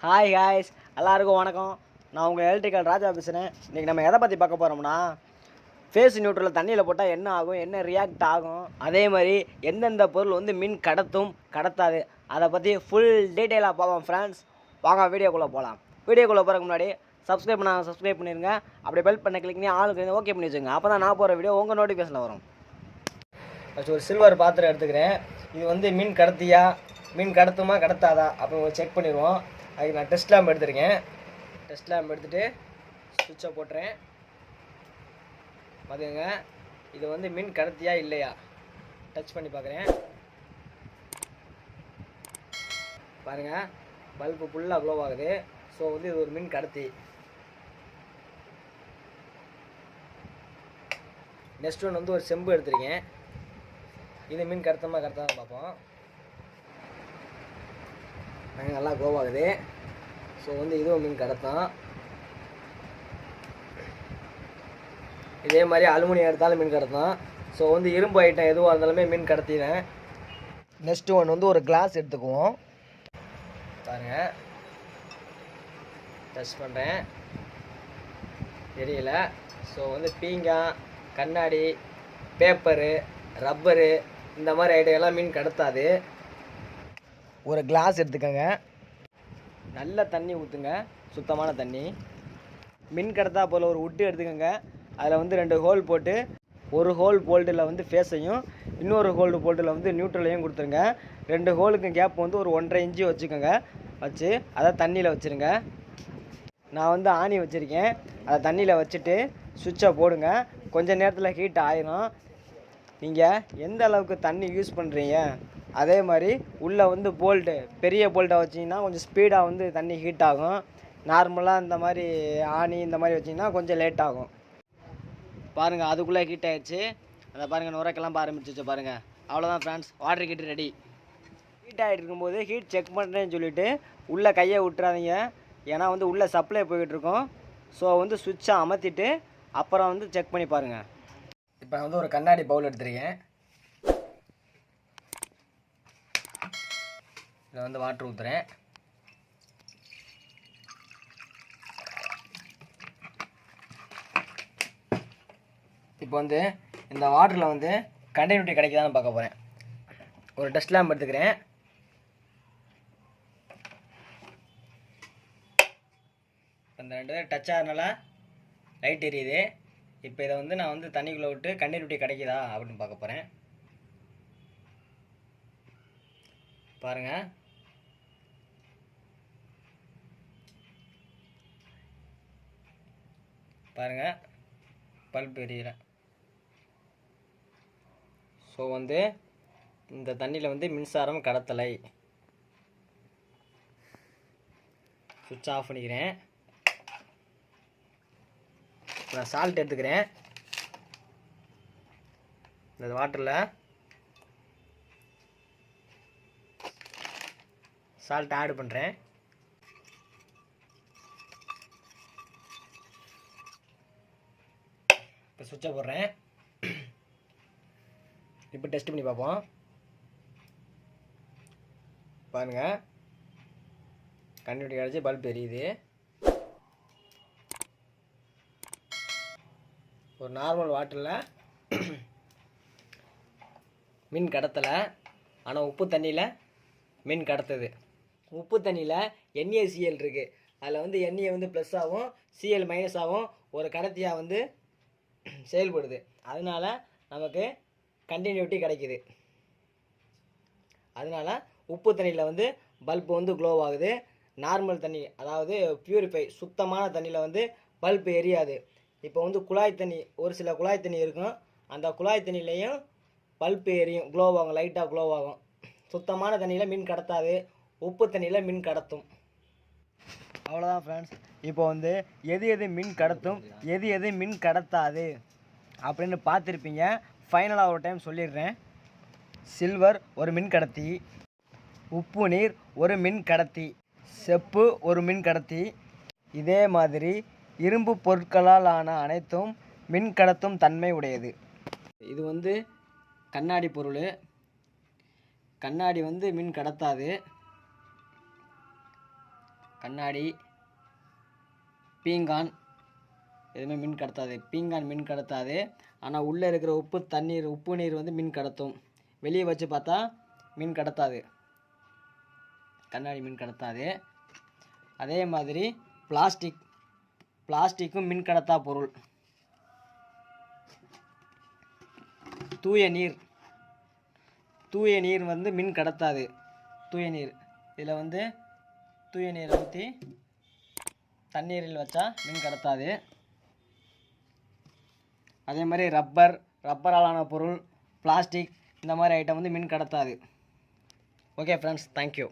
Hi guys, எல்லாருக்கும் வணக்கம். நான் உங்கள் எலக்ட்ரிக்கல் ராஜா பேசுகிறேன். இன்றைக்கி நம்ம எதை பற்றி பார்க்க போகிறோம்னா, ஃபேஸ் நியூட்ரலில் தண்ணியில் போட்டால் என்ன ஆகும், என்ன ரியாக்ட் ஆகும், அதே மாதிரி எந்தெந்த பொருள் வந்து மின் கடத்தும் கடத்தாது, அதை பற்றி ஃபுல் டீட்டெயிலாக பார்ப்போம் ஃப்ரெண்ட்ஸ். வாங்க வீடியோக்குள்ளே போகலாம். வீடியோக்குள்ளே போகிறதுக்கு முன்னாடி சப்ஸ்கிரைப் பண்ணிடுங்க. அப்படி பெல் பண்ண கிளிக் பண்ணி ஆளுக்கு ஓகே பண்ணி வச்சுங்க. அப்போ தான் நான் போகிற வீடியோ உங்கள் நோட்டிஃபிகேஷனில் வரும். ஃபஸ்ட்டு ஒரு சில்வர் பாத்திரம் எடுத்துக்கிறேன். இது வந்து மின் கடத்தியா, மின் கடத்துமா கடத்தாதா அப்படின்னு செக் பண்ணிடுவோம். அதுக்கு நான் டெஸ்ட் லேம்ப் எடுத்துருக்கேன். டெஸ்ட் லேம்ப் எடுத்துகிட்டு சுவிட்சை போட்டுறேன். பார்த்துங்க, இது வந்து மின் கடத்தியா இல்லையா டச் பண்ணி பார்க்குறேன். பாருங்கள், பல்பு ஃபுல்லாக க்ளோ ஆகுது. ஸோ வந்து இது ஒரு மின் கடத்தி. நெக்ஸ்ட் ஒன்று வந்து ஒரு செம்பு எடுத்துருக்கேன். இது மின் கடத்தமாக கடத்தாதான் பார்ப்போம். நல்லா க்ளோ ஆகுது. ஸோ வந்து இதுவும் மின் கடத்தான். இதே மாதிரி அலுமினியம் எடுத்தாலும் மின் கடத்தான். ஸோ வந்து இரும்பு ஐட்டம் எதுவாக இருந்தாலுமே மின் கடத்தினேன். நெக்ஸ்ட்டு ஒன்று வந்து ஒரு கிளாஸ் எடுத்துக்குவோம். பாருங்கள், டச் பண்ணுறேன், தெரியல. ஸோ வந்து பீங்காய், கண்ணாடி, பேப்பரு, ரப்பரு இந்த மாதிரி ஐட்டம் எல்லாம் மின் கடத்தாது. ஒரு கிளாஸ் எடுத்துக்கோங்க, நல்ல தண்ணி ஊற்றுங்க, சுத்தமான தண்ணி. மின் கடத்தா போல் ஒரு உட்டு எடுத்துக்கோங்க. அதில் வந்து 2 ஹோல் போட்டு, ஒரு ஹோல் போல்ட்டில் வந்து ஃபேஸையும் இன்னொரு ஹோல் போல்ட்டில் வந்து நியூட்ரலையும் கொடுத்துருங்க. 2 ஹோலுக்கு கேப் வந்து ஒரு 1.5 இன்ச்சு வச்சுக்கோங்க. வச்சு அதை தண்ணியில் வச்சுருங்க. நான் வந்து ஆணி வச்சுருக்கேன். அதை தண்ணியில் வச்சுட்டு சுவிட்சை போடுங்க. கொஞ்சம் நேரத்தில் ஹீட் ஆயிரும். நீங்கள் எந்த அளவுக்கு தண்ணி யூஸ் பண்ணுறீங்க, அதே மாதிரி உள்ளே வந்து போல்ட்டு பெரிய போல்ட்டை வச்சிங்கன்னா கொஞ்சம் ஸ்பீடாக வந்து தண்ணி ஹீட் ஆகும். நார்மலாக இந்த மாதிரி ஆணி இந்த மாதிரி வச்சிங்கன்னா கொஞ்சம் லேட் ஆகும். பாருங்கள், அதுக்குள்ளே ஹீட் ஆகிடுச்சு. அதை பாருங்கள், நுரைக்கெல்லாம் ஆரம்பிச்சிச்சு பாருங்கள். அவ்வளோதான் friends, water heater ready. Heat ஆகிட்டு இருக்கும்போது ஹீட் செக் பண்ணுறேன்னு சொல்லிவிட்டு உள்ளே கையை விட்டுறாதீங்க. ஏன்னா வந்து உள்ளே சப்ளை போய்கிட்ருக்கோம். ஸோ வந்து சுவிட்சை அமர்த்திட்டு அப்புறம் வந்து செக் பண்ணி பாருங்கள். இப்போ வந்து ஒரு கண்ணாடி பவுல் எடுத்துருக்கேன். இதில் வந்து வாட்டர் ஊற்றுறேன். இப்போ வந்து இந்த வாட்டரில் வந்து கண்டினியூட்டி கிடைக்குதான்னு பார்க்க போகிறேன். ஒரு டஸ்ட் லேம்ப் எடுத்துக்கிறேன். இந்த 2 டச் ஆகிறனால லைட் எரியுது. இப்போ இதை வந்து நான் வந்து தண்ணிக்குள்ளே விட்டு கண்டினியூட்டி கிடைக்குதா அப்படின்னு பார்க்க போகிறேன். பாருங்கள், பாருங்கள், பல்ப் எரியல. ஸோ வந்து இந்த தண்ணியில் வந்து மின்சாரம் கடத்தலை. சுவிட்ச் ஆஃப் பண்ணிக்கிறேன். நான் சால்ட் எடுத்துக்கிறேன். இந்த வாட்டரில் சால்ட் ஆட் பண்ணுறேன். இப்போ சுவிட்சை போடுறேன். இப்போ டெஸ்ட் பண்ணி பார்ப்போம். பாருங்கள், கண்டினியூட்டி கிடச்சி பல்ப் எரியுது. ஒரு நார்மல் வாட்டரில் மின் கடத்தலை, ஆனால் உப்பு தண்ணியில் மின் கடத்துது. உப்பு தண்ணியில் NaCl இருக்குது. அதில் வந்து Na வந்து ப்ளஸ் ஆகும், Cl மைனஸ் ஆகும், ஒரு கடத்தியாக வந்து செயல்படுது. அதனால நமக்கு கண்டினியூட்டி கிடைக்குது. அதனால் உப்பு தண்ணியில் வந்து பல்ப் வந்து க்ளோ ஆகுது. நார்மல் தண்ணி, அதாவது பியூரிஃபை சுத்தமான தண்ணியில் வந்து பல்ப் எரியாது. இப்போ வந்து குழாய் தண்ணி, ஒரு சில குழாய் தண்ணி இருக்கும். அந்த குழாய் தண்ணியிலையும் பல்ப் எரியும், க்ளோ ஆகும், லைட்டாக க்ளோ ஆகும். சுத்தமான தண்ணியில் மின் கடத்தாது, உப்பு தண்ணியில் மின் கடத்தும். அவ்வளோதான் ஃப்ரெண்ட்ஸ். இப்போ வந்து எது எது மின் கடத்தும், எது எது மின் கடத்தாது அப்படின்னு பார்த்துருப்பீங்க. ஃபைனலாக ஒரு டைம் சொல்லிடுறேன். சில்வர் ஒரு மின் கடத்தி, உப்பு நீர் ஒரு மின் கடத்தி, செப்பு ஒரு மின் கடத்தி. இதே மாதிரி இரும்பு பொருட்களால் ஆன அனைத்தும் மின் கடத்தும் தன்மை உடையது. இது வந்து கண்ணாடி பொருள். கண்ணாடி வந்து மின் கடத்தாது. கண்ணாடி, பீங்கான் எதுவுமே மின் கடத்தாது. பீங்கான் மின் கடத்தாது. ஆனால் உள்ளே இருக்கிற உப்பு நீர் வந்து மின் கடத்தும். வெளியே வச்சு பார்த்தா மின் கடத்தாது. கண்ணாடி மின் கடத்தாது. அதே மாதிரி பிளாஸ்டிக்கும் மின் கடத்தா பொருள். தூய நீர் வந்து மின் கடத்தாது. தூய நீர் இதில் வந்து தூய நீரை ஊற்றி தண்ணீரில் வச்சா மின் கடத்தாது. அதே மாதிரி ரப்பராலான பொருள், பிளாஸ்டிக் இந்த மாதிரி ஐட்டம் வந்து மின் கடத்தாது. Okay friends, thank you.